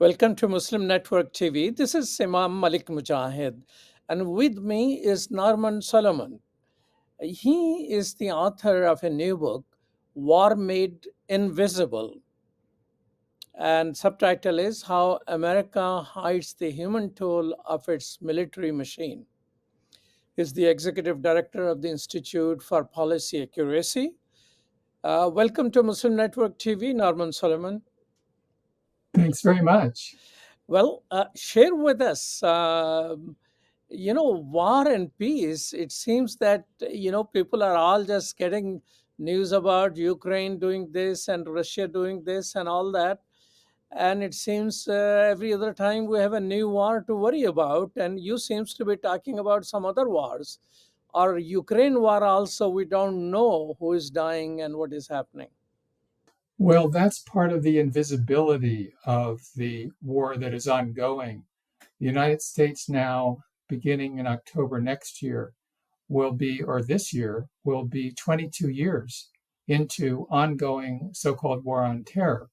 Welcome to Muslim Network TV. This is Imam Malik Mujahid, and with me is Norman Solomon. He is the author of a new book, War Made Invisible, and subtitle is How America Hides the Human Toll of Its Military Machine. He's the executive director of the Institute for Policy Accuracy. Welcome to Muslim Network TV, Norman Solomon. Thanks very much. Well, share with us, war and peace. It seems that, people are all just getting news about Ukraine doing this and Russia doing this and all that. And it seems every other time we have a new war to worry about. And you seems to be talking about some other wars. Or Ukraine war also, we don't know who is dying and what is happening. Well, that's part of the invisibility of the war that is ongoing. The United States now, beginning in October next year, or this year, will be 22 years into ongoing so called war on terror.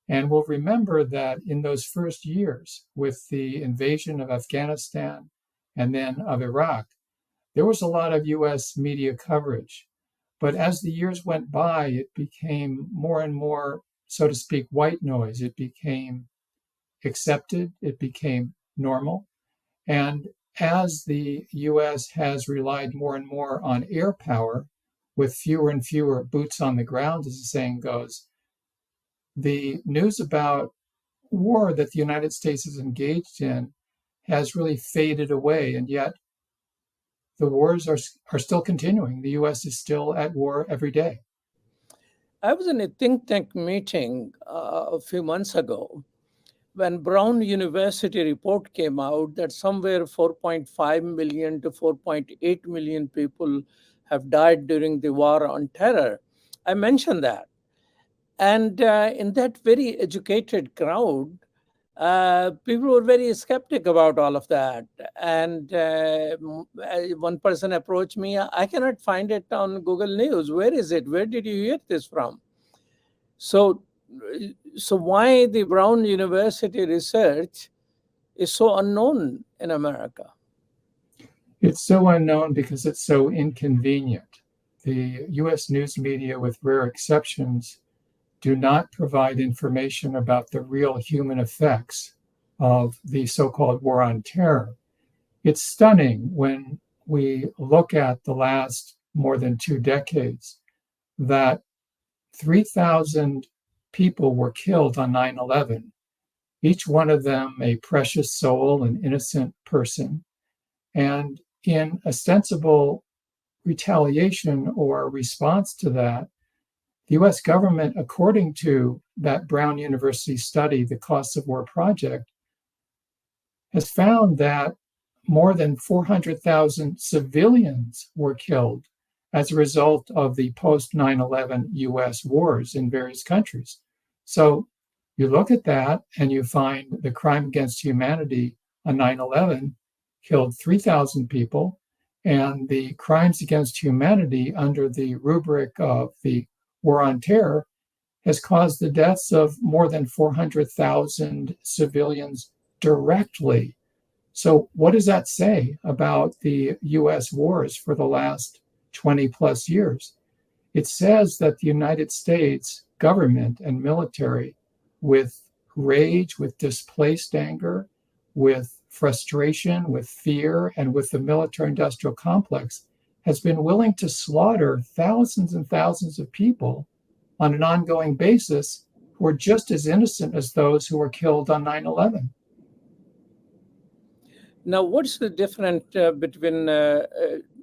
And we'll remember that in those first years, with the invasion of Afghanistan and then of Iraq, there was a lot of US media coverage. But as the years went by, it became more and more, so to speak, white noise. It became accepted, it became normal. And as the US has relied more and more on air power, with fewer and fewer boots on the ground, as the saying goes, the news about war that the United States is engaged in has really faded away. And yet the wars are still continuing. The US is still at war every day. I was in a think tank meeting a few months ago when Brown University report came out that somewhere 4.5 million to 4.8 million people have died during the war on terror. I mentioned that. And in that very educated crowd, people were very skeptic about all of that. And one person approached me, I cannot find it on Google News. Where is it? Where did you hear this from? So, so why the Brown University research is so unknown in America? It's so unknown because it's so inconvenient. The US news media, with rare exceptions, do not provide information about the real human effects of the so called war on terror. It's stunning when we look at the last more than 2 decades that 3,000 people were killed on 9/11, each one of them a precious soul, an innocent person. And in ostensible retaliation or response to that, the US government, according to that Brown University study, the Costs of War Project, has found that more than 400,000 civilians were killed as a result of the post 9/11 US wars in various countries. So you look at that and you find the crime against humanity on 9/11 killed 3,000 people, and the crimes against humanity under the rubric of the war on terror has caused the deaths of more than 400,000 civilians directly. So, what does that say about the US wars for the last 20 plus years? It says that the United States government and military, with rage, with displaced anger, with frustration, with fear, and with the military industrial complex, has been willing to slaughter thousands and thousands of people on an ongoing basis who are just as innocent as those who were killed on 9/11. Now, what's the difference between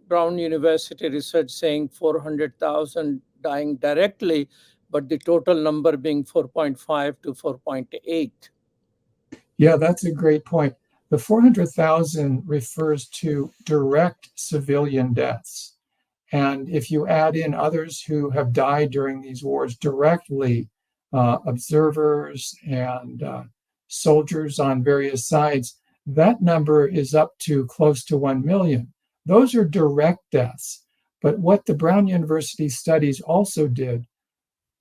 Brown University research saying 400,000 dying directly, but the total number being 4.5 to 4.8? Yeah, that's a great point. The 400,000 refers to direct civilian deaths. And if you add in others who have died during these wars directly, observers and soldiers on various sides, that number is up to close to 1 million. Those are direct deaths. But what the Brown University studies also did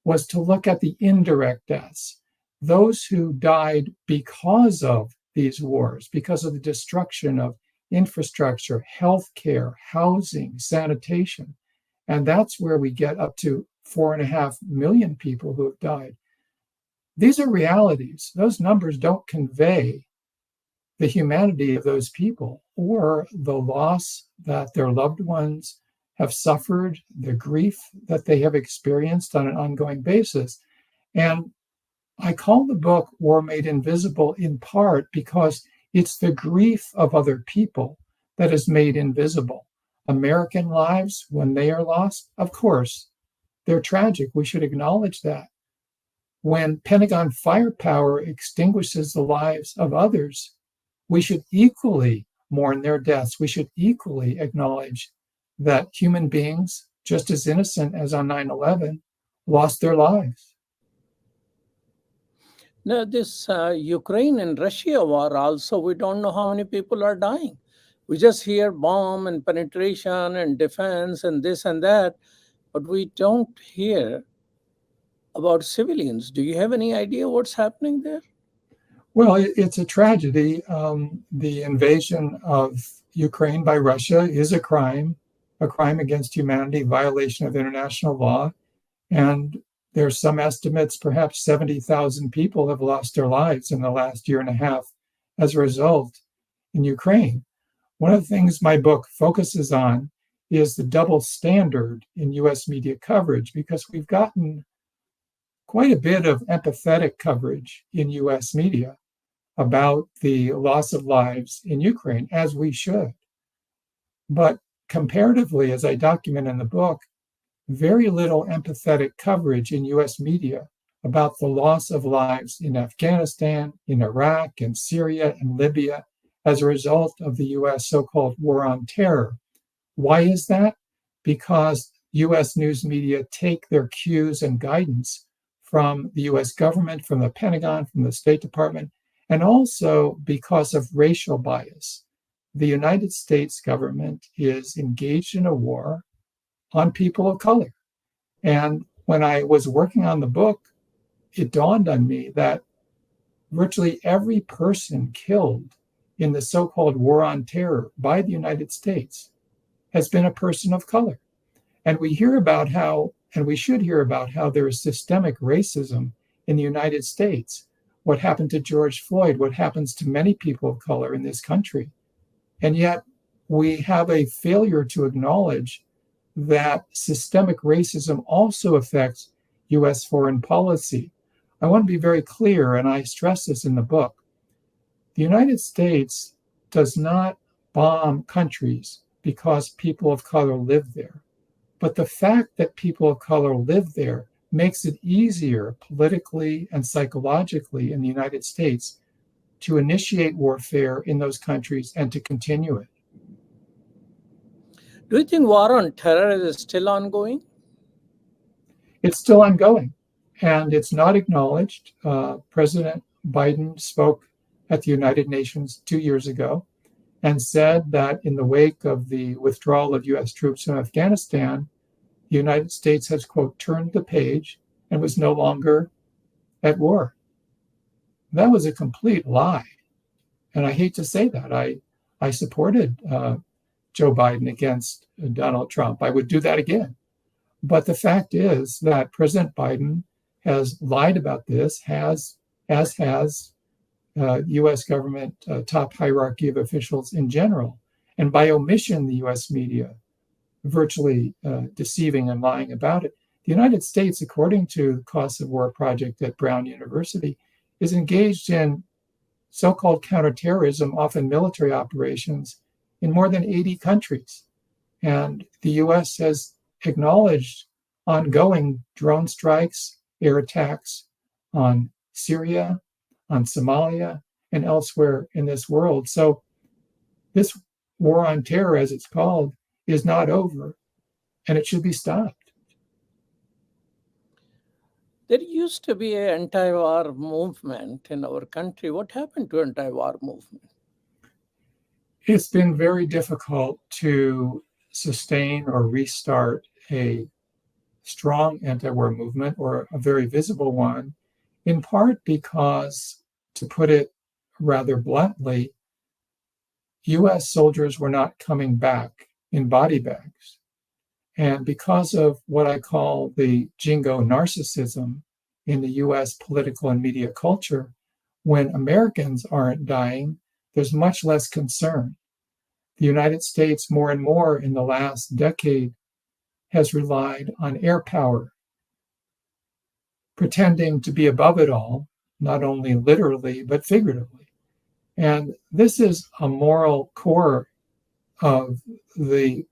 was to look at the indirect deaths. those who died because of these wars, because of the destruction of infrastructure, healthcare, housing, sanitation. And that's where we get up to 4.5 million people who have died. These are realities. Those numbers don't convey the humanity of those people or the loss that their loved ones have suffered, the grief that they have experienced on an ongoing basis. And I call the book War Made Invisible in part because it's the grief of other people that is made invisible. American lives, when they are lost, of course, they're tragic. We should acknowledge that. When Pentagon firepower extinguishes the lives of others, we should equally mourn their deaths. We should equally acknowledge that human beings, just as innocent as on 9/11, lost their lives. Now, this Ukraine and Russia war also, we don't know how many people are dying. We just hear bomb and penetration and defense and this and that, but we don't hear about civilians. Do you have any idea what's happening there? Well, it's a tragedy. The invasion of Ukraine by Russia is a crime against humanity, violation of international law. And there's some estimates, perhaps 70,000 people have lost their lives in the last year and a half as a result in Ukraine. One of the things my book focuses on is the double standard in US media coverage, because we've gotten quite a bit of empathetic coverage in US media about the loss of lives in Ukraine, as we should. But comparatively, as I document in the book, very little empathetic coverage in US media about the loss of lives in Afghanistan, in Iraq, in Syria, and Libya as a result of the US so-called war on terror. Why is that? Because US news media take their cues and guidance from the US government, from the Pentagon, from the State Department, and also because of racial bias. The United States government is engaged in a war on people of color. And when I was working on the book, it dawned on me that virtually every person killed in the so-called war on terror by the United States has been a person of color. And we hear about how, and we should hear about how there is systemic racism in the United States. What happened to George Floyd, what happens to many people of color in this country. And yet we have a failure to acknowledge that systemic racism also affects US foreign policy. I want to be very clear, and I stress this in the book. The United States does not bomb countries because people of color live there. But the fact that people of color live there makes it easier politically and psychologically in the United States to initiate warfare in those countries and to continue it. Do you think war on terror is still ongoing? It's still ongoing, and it's not acknowledged. President Biden spoke at the United Nations 2 years ago and said that in the wake of the withdrawal of US troops from Afghanistan, the United States has, quote, turned the page and was no longer at war. That was a complete lie. And I hate to say that. I supported Joe Biden against Donald Trump. I would do that again. But the fact is that President Biden has lied about this, as has US government top hierarchy of officials in general. And by omission, the US media virtually deceiving and lying about it. The United States, according to the Costs of War Project at Brown University, is engaged in so-called counterterrorism, often military operations, in more than 80 countries. And the US has acknowledged ongoing drone strikes, air attacks on Syria, on Somalia, and elsewhere in this world. So this war on terror, as it's called, is not over, and it should be stopped. There used to be an anti-war movement in our country. What happened to anti-war movement? It's been very difficult to sustain or restart a strong anti-war movement, or a very visible one, in part because, to put it rather bluntly, US soldiers were not coming back in body bags. And because of what I call the jingo narcissism in the US political and media culture, when Americans aren't dying, there's much less concern. The United States, more and more in the last decade, has relied on air power, pretending to be above it all, not only literally, but figuratively. And this is a moral core of the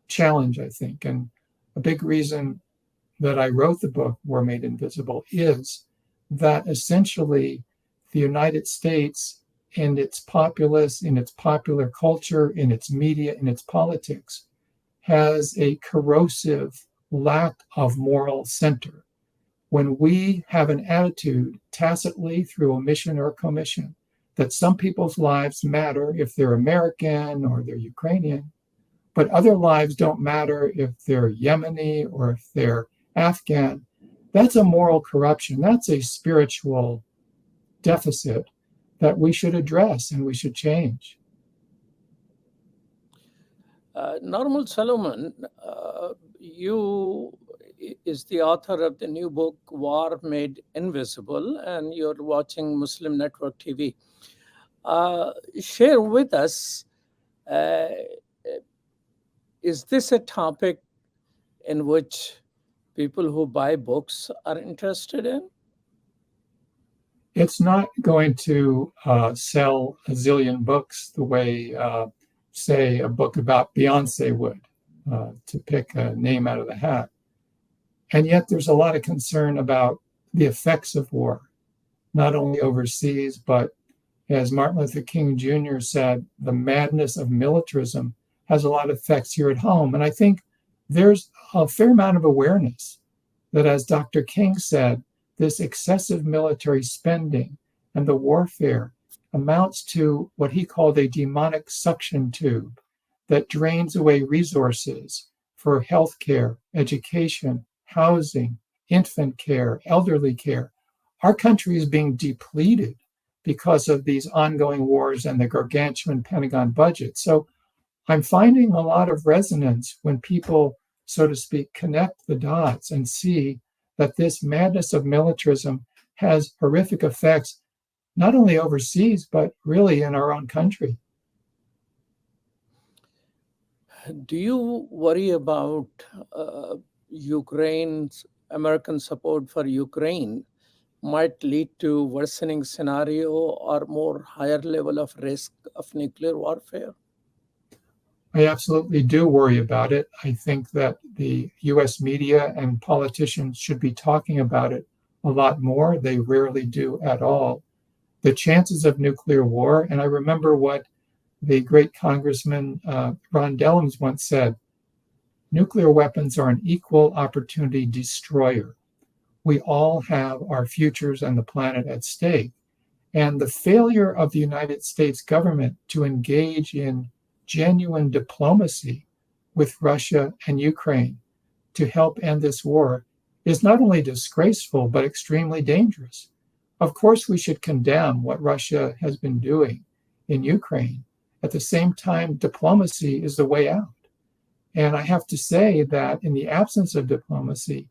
challenge, I think. And a big reason that I wrote the book, War Made Invisible, is that essentially the United States and its populace, in its popular culture, in its media, in its politics, has a corrosive lack of moral center. When we have an attitude, tacitly through omission or commission, that some people's lives matter if they're American or they're Ukrainian, but other lives don't matter if they're Yemeni or if they're Afghan, that's a moral corruption. That's a spiritual deficit that we should address and we should change. Normal Solomon, you is the author of the new book, War Made Invisible, and you're watching Muslim Network TV. Share with us, is this a topic in which people who buy books are interested in? It's not going to sell a zillion books the way, say, a book about Beyonce would, to pick a name out of the hat. And yet there's a lot of concern about the effects of war, not only overseas, but as Martin Luther King Jr. said, the madness of militarism has a lot of effects here at home. And I think there's a fair amount of awareness that, as Dr. King said, this excessive military spending and the warfare amounts to what he called a demonic suction tube that drains away resources for healthcare, education, housing, infant care, elderly care. Our country is being depleted because of these ongoing wars and the gargantuan Pentagon budget. So I'm finding a lot of resonance when people, so to speak, connect the dots and see that this madness of militarism has horrific effects, not only overseas, but really in our own country. Do you worry about American support for Ukraine might lead to worsening scenario or more higher level of risk of nuclear warfare? I absolutely do worry about it. I think that the US media and politicians should be talking about it a lot more. They rarely do at all. The chances of nuclear war, and I remember what the great Congressman Ron Dellums once said, nuclear weapons are an equal opportunity destroyer. We all have our futures and the planet at stake. And the failure of the United States government to engage in genuine diplomacy with Russia and Ukraine to help end this war is not only disgraceful, but extremely dangerous. Of course, we should condemn what Russia has been doing in Ukraine. At the same time, diplomacy is the way out. And I have to say that in the absence of diplomacy,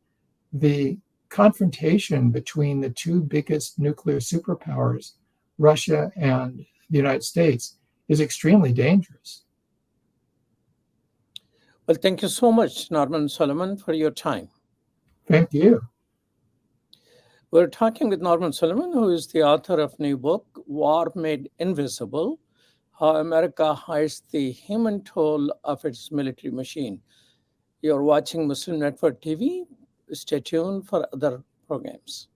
the confrontation between the two biggest nuclear superpowers, Russia and the United States, is extremely dangerous. Well, thank you so much, Norman Solomon, for your time. Thank you. We're talking with Norman Solomon, who is the author of new book, War Made Invisible, How America Hides the Human Toll of Its Military Machine. You're watching Muslim Network TV. Stay tuned for other programs.